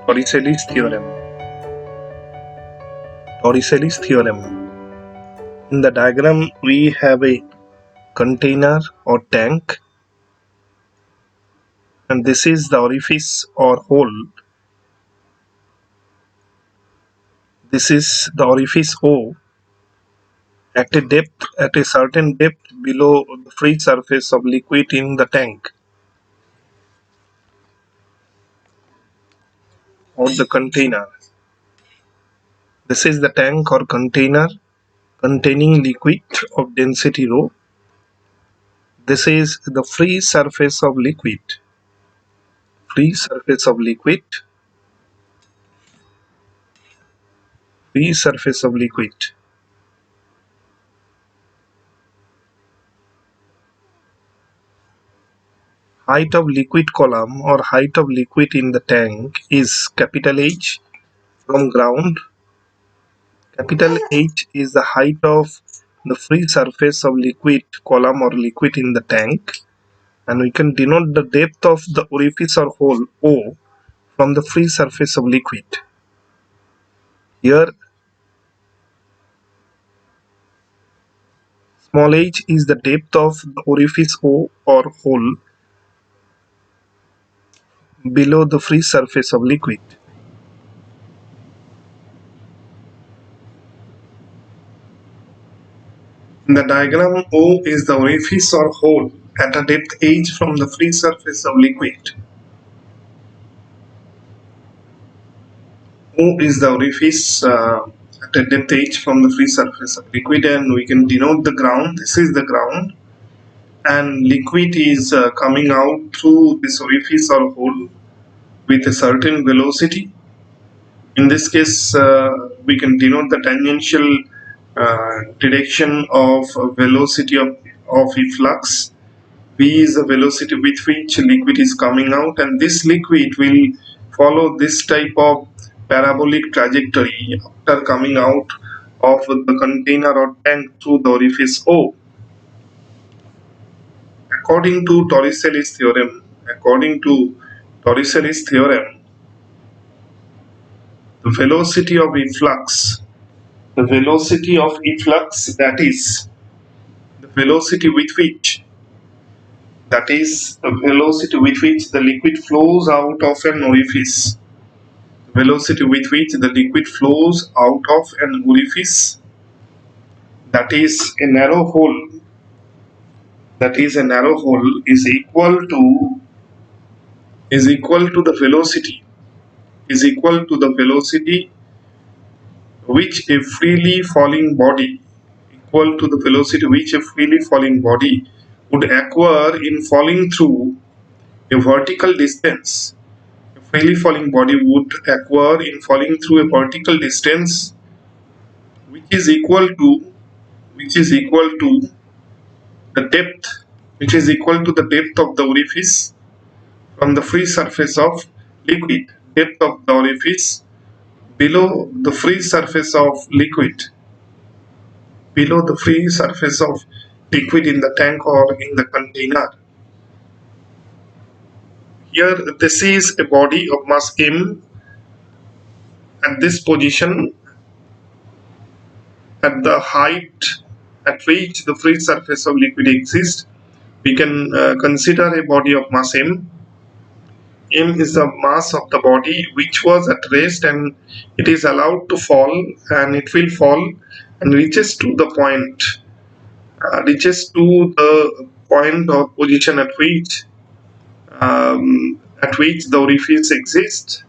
Torricelli's theorem. Torricelli's theorem. In the diagram, we have a container or tank, and this is the orifice or hole. This is the orifice O at a certain depth below the free surface of liquid in the tank or the container. This is the tank or container containing liquid of density rho. This is the free surface of liquid. Free surface of liquid. Free surface of liquid. Height of liquid column or height of liquid in the tank is capital H from ground. Capital H is the height of the free surface of liquid column or liquid in the tank, and we can denote the depth of the orifice or hole O from the free surface of liquid. Here small h is the depth of the orifice O or hole below the free surface of liquid. In the diagram, O is the orifice or hole at a depth h from the free surface of liquid. O is the orifice at a depth h from the free surface of liquid, and we can denote the ground. This is the ground, and liquid is coming out through this orifice or hole with a certain velocity. In this case, we can denote the tangential direction of velocity of efflux. V is the velocity with which liquid is coming out, and this liquid will follow this type of parabolic trajectory after coming out of the container or tank through the orifice O. According to Torricelli's theorem, the velocity of efflux, that is the velocity with which the liquid flows out of an orifice. Velocity with which the liquid flows out of an orifice, that is a narrow hole, is equal to the velocity which a freely falling body would acquire in falling through a vertical distance. A freely falling body would acquire in falling through a vertical distance which is equal to the depth of the orifice from the free surface of liquid. Depth of the orifice below the free surface of liquid in the tank or in the container. Here this is a body of mass m at this position at the height at which the free surface of liquid exists. We can consider a body of mass m. M is the mass of the body which was at rest, and it is allowed to fall, and it will fall and reaches to the point or position at which the orifice exists.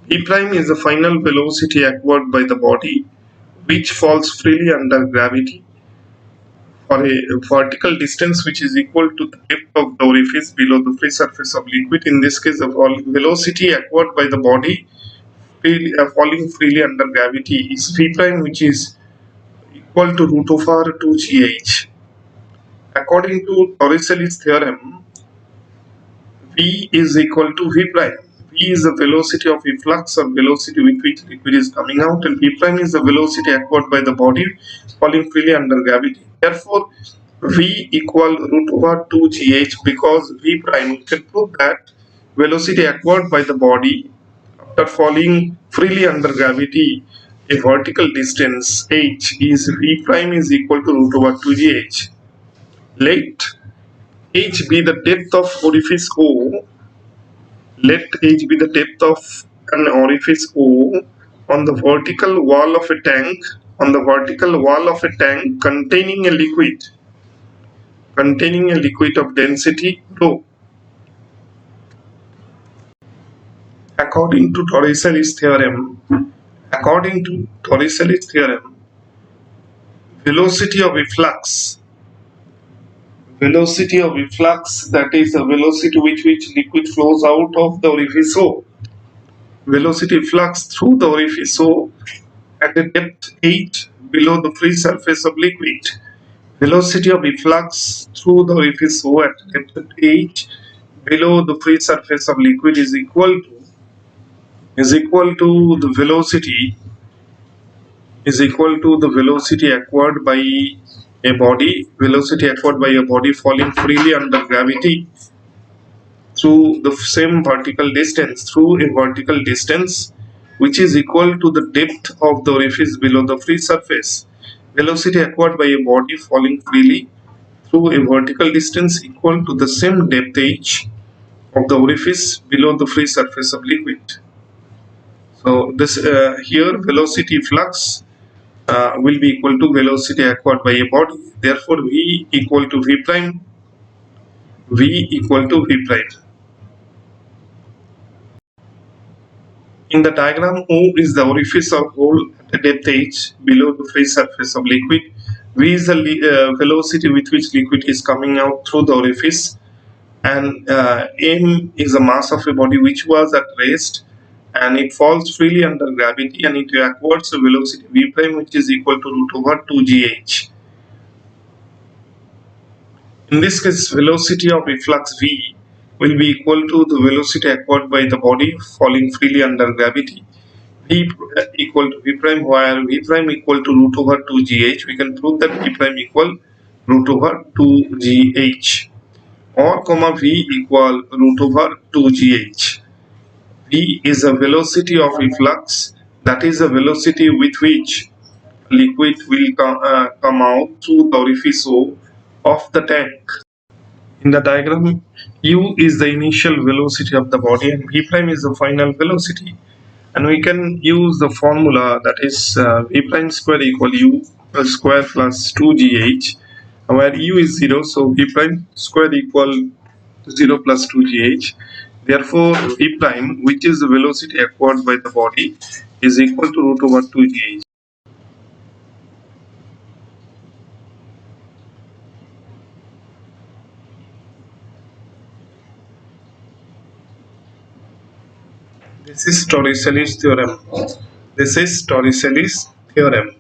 V prime is the final velocity acquired by the body which falls freely under gravity for a vertical distance which is equal to the depth of the orifice below the free surface of liquid. In this case, the velocity acquired by the body falling freely under gravity is V prime, which is equal to root over 2gh. According to Torricelli's theorem, V is equal to V prime. V is the velocity of efflux or velocity with which liquid is coming out, and V prime is the velocity acquired by the body falling freely under gravity. Therefore, V equal root over 2gh, because V prime, we can prove that velocity acquired by the body after falling freely under gravity a vertical distance h is v prime is equal to root over 2gh. Let h be the depth of orifice O. Let h be the depth of an orifice O on the vertical wall of a tank containing a liquid of density rho. According to Torricelli's theorem, velocity of efflux, that is the velocity with which liquid flows out of the orifice O, velocity flux through the orifice O at a depth h below the free surface of liquid. Velocity of efflux through the orifice O at depth h below the free surface of liquid is equal to the velocity acquired by a body falling freely under gravity through the same vertical distance which is equal to the depth of the orifice below the free surface. Velocity acquired by a body falling freely through a vertical distance equal to the same depth h of the orifice below the free surface of liquid. So this here velocity flux will be equal to velocity acquired by a body. Therefore, v equal to v prime. V equal to v prime. In the diagram, O is the orifice or hole at a depth h below the free surface of liquid. V is the velocity with which liquid is coming out through the orifice, and m is the mass of a body which was at rest and it falls freely under gravity and it acquires a velocity v prime which is equal to root over 2gh. In this case, velocity of efflux v will be equal to the velocity acquired by the body falling freely under gravity. V equal to v prime, where v prime equal to root over 2gh. We can prove that v prime equal root over 2gh, or comma v equal root over 2gh. V is the velocity of efflux, that is the velocity with which liquid will come out through the orifice O of the tank. In the diagram, u is the initial velocity of the body and v prime is the final velocity. And we can use the formula, that is v prime square equal u square plus 2gh, where u is 0, so v prime square equal 0 plus 2gh. Therefore, v prime, which is the velocity acquired by the body, is equal to root over 2gh. This is Torricelli's theorem.